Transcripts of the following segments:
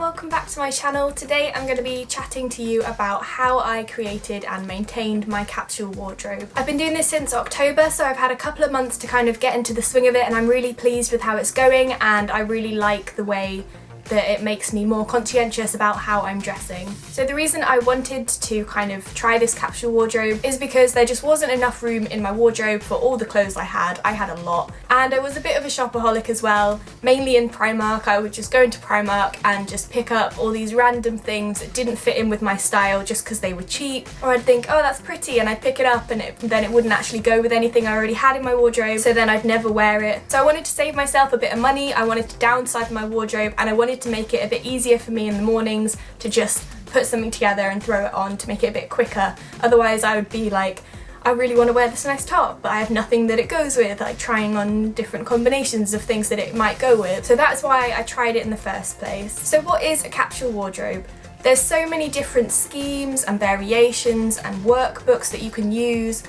Welcome back to my channel. Today I'm going to be chatting to you about how I created and maintained my capsule wardrobe. I've been doing this since October, so I've had a couple of months to kind of get into the swing of it, and I'm really pleased with how it's going, and I really like the way that it makes me more conscientious about how I'm dressing. So the reason I wanted to kind of try this capsule wardrobe is because there just wasn't enough room in my wardrobe for all the clothes I had. I had a lot, and I was a bit of a shopaholic as well, mainly in Primark. I would just go into Primark and just pick up all these random things that didn't fit in with my style just because they were cheap, or I'd think, oh, that's pretty, and I'd pick it up and then it wouldn't actually go with anything I already had in my wardrobe, so then I'd never wear it. So I wanted to save myself a bit of money, I wanted to downsize my wardrobe, and I wanted to make it a bit easier for me in the mornings to just put something together and throw it on to make it a bit quicker. Otherwise I would be like, I really want to wear this nice top, but I have nothing that it goes with, like trying on different combinations of things that it might go with. So that's why I tried it in the first place. So what is a capsule wardrobe? There's so many different schemes and variations and workbooks that you can use,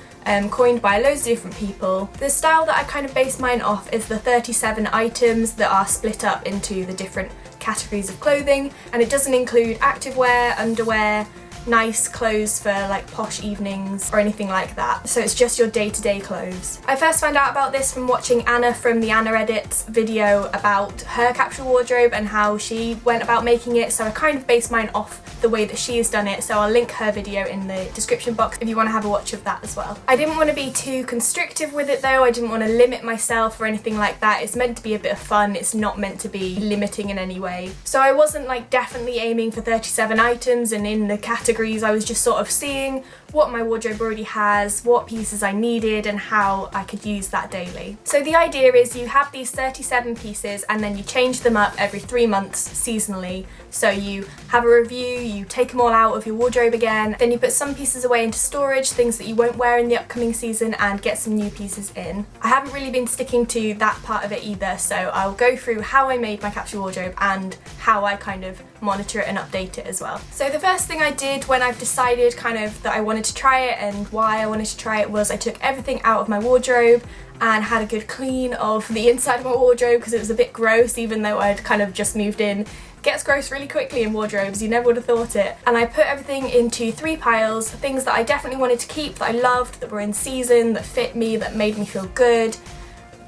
coined by loads of different people. The style that I kind of base mine off is the 37 items that are split up into the different categories of clothing, and it doesn't include activewear, underwear, nice clothes for like posh evenings or anything like that. So it's just your day-to-day clothes. I first found out about this from watching Anna from the Anna Edits video about her capsule wardrobe and how she went about making it, so I kind of based mine off the way that she has done it, so I'll link her video in the description box if you want to have a watch of that as well. I didn't want to be too constrictive with it though, I didn't want to limit myself or anything like that. It's meant to be a bit of fun, it's not meant to be limiting in any way. So I wasn't like definitely aiming for 37 items, and in the categories I was just sort of seeing what my wardrobe already has, what pieces I needed, and how I could use that daily. So the idea is you have these 37 pieces and then you change them up every 3 months seasonally. So you have a review, you take them all out of your wardrobe again, then you put some pieces away into storage, things that you won't wear in the upcoming season, and get some new pieces in. I haven't really been sticking to that part of it either, so I'll go through how I made my capsule wardrobe and how I kind of monitor it and update it as well. So the first thing I did when I've decided kind of that I wanted to try it and why I wanted to try it was I took everything out of my wardrobe and had a good clean of the inside of my wardrobe because it was a bit gross, even though I'd kind of just moved in. It gets gross really quickly in wardrobes, you never would have thought it. And I put everything into 3 piles, things that I definitely wanted to keep, that I loved, that were in season, that fit me, that made me feel good,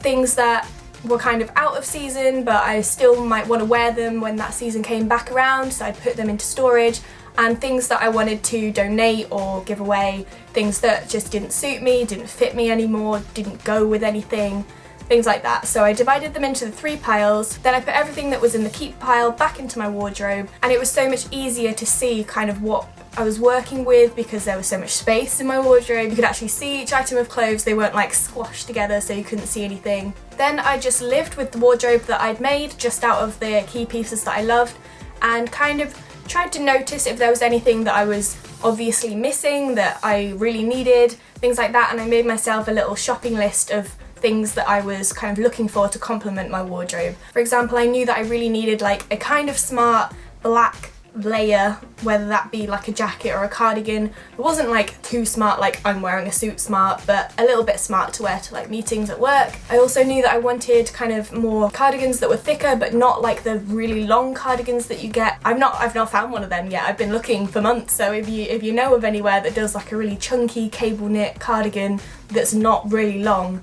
things that were kind of out of season but I still might want to wear them when that season came back around, so I'd put them into storage, and things that I wanted to donate or give away, things that just didn't suit me, didn't fit me anymore, didn't go with anything, things like that. So I divided them into the 3 piles, then I put everything that was in the keep pile back into my wardrobe, and it was so much easier to see kind of what I was working with because there was so much space in my wardrobe. You could actually see each item of clothes, they weren't like squashed together so you couldn't see anything. Then I just lived with the wardrobe that I'd made just out of the key pieces that I loved, and kind of tried to notice if there was anything that I was obviously missing that I really needed, things like that, and I made myself a little shopping list of things that I was kind of looking for to complement my wardrobe. For example, I knew that I really needed like a kind of smart black layer, whether that be like a jacket or a cardigan. It wasn't like too smart, like I'm wearing a suit smart, but a little bit smart to wear to like meetings at work. I also knew that I wanted kind of more cardigans that were thicker, but not like the really long cardigans that you get. I've not found one of them yet. I've been looking for months, so if you know of anywhere that does like a really chunky cable knit cardigan that's not really long,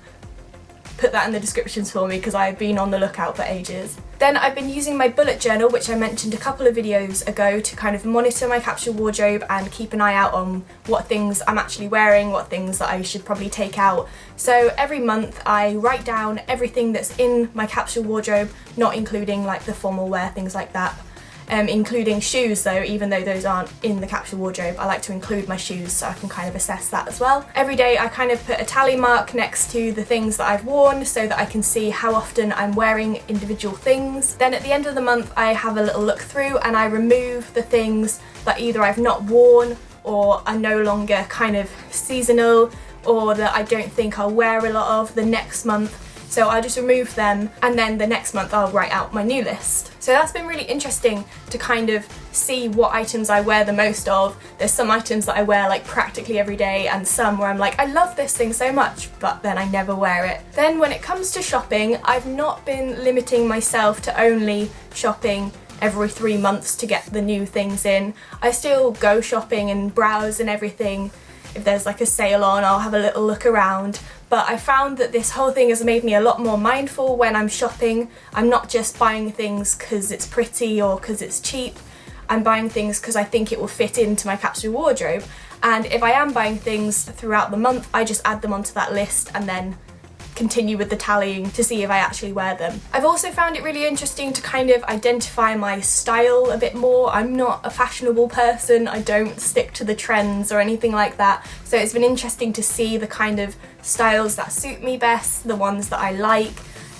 put that in the descriptions for me because I've been on the lookout for ages. Then I've been using my bullet journal, which I mentioned a couple of videos ago, to kind of monitor my capsule wardrobe and keep an eye out on what things I'm actually wearing, what things that I should probably take out. So every month I write down everything that's in my capsule wardrobe, not including like the formal wear, things like that. Including shoes though, even though those aren't in the capsule wardrobe, I like to include my shoes so I can kind of assess that as well. Every day I kind of put a tally mark next to the things that I've worn so that I can see how often I'm wearing individual things. Then at the end of the month I have a little look through and I remove the things that either I've not worn or are no longer kind of seasonal, or that I don't think I'll wear a lot of the next month. So I'll just remove them, and then the next month I'll write out my new list. So that's been really interesting to kind of see what items I wear the most of. There's some items that I wear like practically every day, and some where I'm like, I love this thing so much, but then I never wear it. Then when it comes to shopping, I've not been limiting myself to only shopping every 3 months to get the new things in. I still go shopping and browse and everything. If there's like a sale on, I'll have a little look around. But I found that this whole thing has made me a lot more mindful when I'm shopping. I'm not just buying things because it's pretty or because it's cheap. I'm buying things because I think it will fit into my capsule wardrobe. And if I am buying things throughout the month, I just add them onto that list and then continue with the tallying to see if I actually wear them. I've also found it really interesting to kind of identify my style a bit more. I'm not a fashionable person, I don't stick to the trends or anything like that, so it's been interesting to see the kind of styles that suit me best, the ones that I like,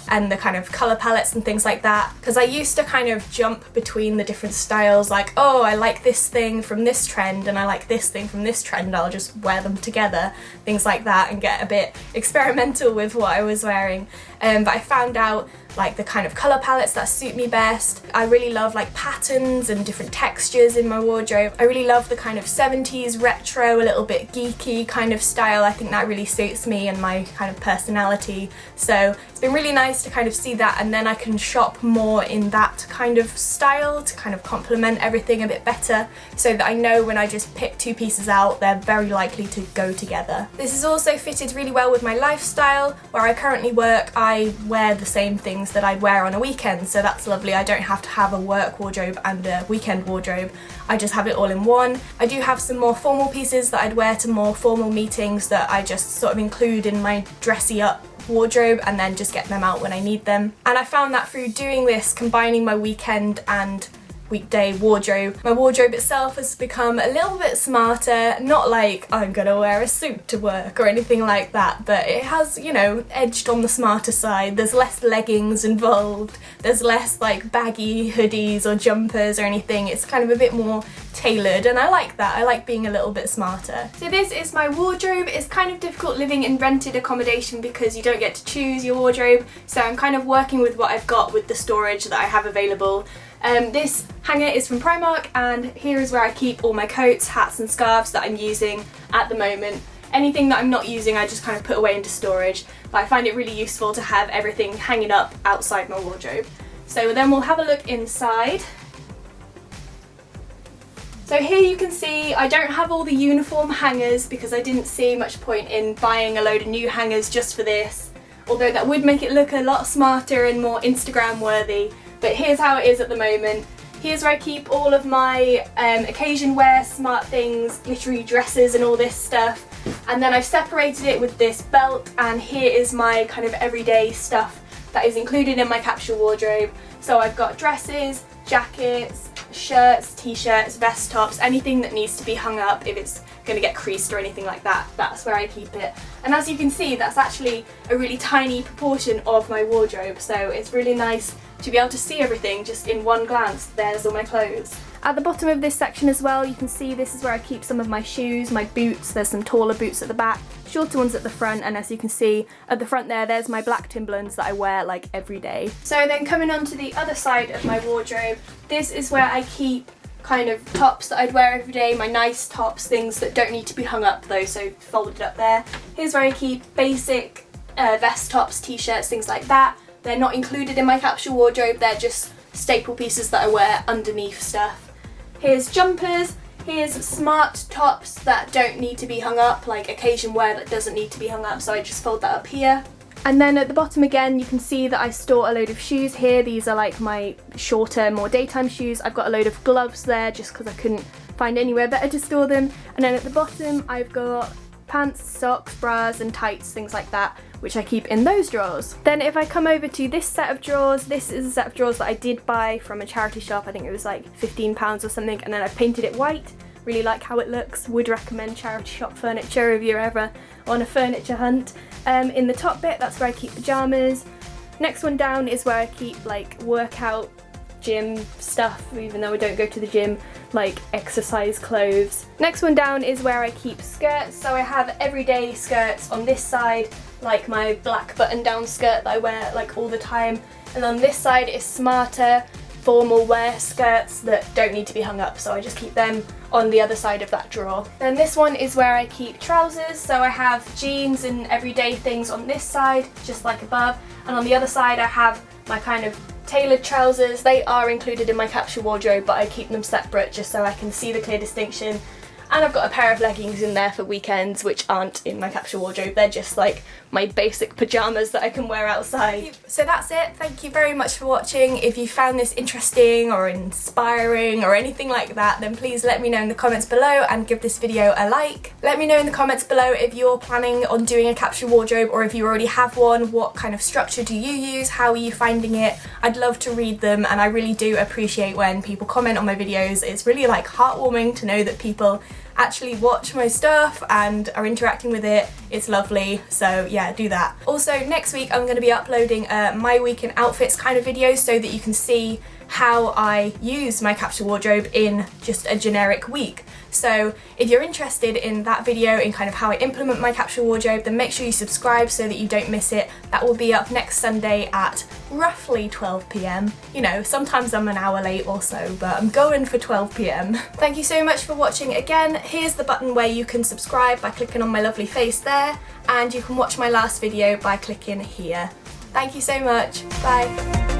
and the kind of colour palettes and things like that, because I used to kind of jump between the different styles, like, oh, I like this thing from this trend and I like this thing from this trend, I'll just wear them together, things like that, and get a bit experimental with what I was wearing. But I found out like the kind of colour palettes that suit me best. I really love like patterns and different textures in my wardrobe. I really love the kind of 70s retro, a little bit geeky kind of style. I think that really suits me and my kind of personality. So it's been really nice to kind of see that, and then I can shop more in that kind of style to kind of complement everything a bit better, so that I know when I just pick 2 pieces out, they're very likely to go together. This is also fitted really well with my lifestyle. Where I currently work, I wear the same things that I'd wear on a weekend, so that's lovely. I don't have to have a work wardrobe and a weekend wardrobe. I just have it all in one. I do have some more formal pieces that I'd wear to more formal meetings that I just sort of include in my dressy up wardrobe and then just get them out when I need them. And I found that through doing this, combining my weekend and weekday wardrobe, my wardrobe itself has become a little bit smarter. Not like I'm gonna wear a suit to work or anything like that, but it has, you know, edged on the smarter side. There's less leggings involved, there's less like baggy hoodies or jumpers or anything. It's kind of a bit more tailored, and I like that. I like being a little bit smarter. So this is my wardrobe. It's kind of difficult living in rented accommodation because you don't get to choose your wardrobe, so I'm kind of working with what I've got with the storage that I have available. This hanger is from Primark, and here is where I keep all my coats, hats and scarves that I'm using at the moment. Anything that I'm not using I just kind of put away into storage, but I find it really useful to have everything hanging up outside my wardrobe. So then we'll have a look inside. So here you can see I don't have all the uniform hangers because I didn't see much point in buying a load of new hangers just for this, although that would make it look a lot smarter and more Instagram worthy. But here's how it is at the moment. Here's where I keep all of my occasion wear, smart things, glittery dresses and all this stuff. And then I've separated it with this belt, and here is my kind of everyday stuff that is included in my capsule wardrobe. So I've got dresses, jackets, shirts, t-shirts, vest tops, anything that needs to be hung up if it's going to get creased or anything like that. That's where I keep it. And as you can see, that's actually a really tiny proportion of my wardrobe, so it's really nice to be able to see everything just in one glance. There's all my clothes. At the bottom of this section as well, you can see this is where I keep some of my shoes, my boots. There's some taller boots at the back, shorter ones at the front, and as you can see at the front there's my black Timberlands that I wear like every day. So then coming on to the other side of my wardrobe, this is where I keep kind of tops that I'd wear every day, my nice tops, things that don't need to be hung up though, so folded up there. Here's where I keep basic vest tops, t-shirts, things like that. They're not included in my capsule wardrobe, they're just staple pieces that I wear underneath stuff. Here's jumpers, here's smart tops that don't need to be hung up, like occasion wear that doesn't need to be hung up, so I just fold that up here. And then at the bottom again you can see that I store a load of shoes here. These are like my shorter, more daytime shoes. I've got a load of gloves there just because I couldn't find anywhere better to store them. And then at the bottom I've got pants, socks, bras and tights, things like that, which I keep in those drawers. Then if I come over to this set of drawers, this is a set of drawers that I did buy from a charity shop. I think it was like £15 or something, and then I've painted it white. Really like how it looks. Would recommend charity shop furniture if you're ever on a furniture hunt. In the top bit, that's where I keep pyjamas. Next one down is where I keep like workout, gym stuff, even though I don't go to the gym, like exercise clothes. Next one down is where I keep skirts. So I have everyday skirts on this side, like my black button-down skirt that I wear like all the time. And on this side is smarter formal wear skirts that don't need to be hung up, so I just keep them on the other side of that drawer. Then this one is where I keep trousers, so I have jeans and everyday things on this side, just like above, and on the other side I have my kind of tailored trousers. They are included in my capsule wardrobe, but I keep them separate just so I can see the clear distinction. And I've got a pair of leggings in there for weekends, which aren't in my capsule wardrobe. They're just like my basic pyjamas that I can wear outside. So that's it. Thank you very much for watching. If you found this interesting or inspiring or anything like that, then please let me know in the comments below and give this video a like. Let me know in the comments below if you're planning on doing a capsule wardrobe, or if you already have one, what kind of structure do you use? How are you finding it? I'd love to read them, and I really do appreciate when people comment on my videos. It's really like heartwarming to know that people actually watch my stuff and are interacting with it. It's lovely, so yeah, do that. Also, next week I'm going to be uploading my week in outfits kind of video so that you can see how I use my capsule wardrobe in just a generic week. So if you're interested in that video, in kind of how I implement my capsule wardrobe, then make sure you subscribe so that you don't miss it. That will be up next Sunday at roughly 12 PM. You know, sometimes I'm an hour late or so, but I'm going for 12 PM. Thank you so much for watching again. Here's the button where you can subscribe by clicking on my lovely face there, and you can watch my last video by clicking here. Thank you so much. Bye.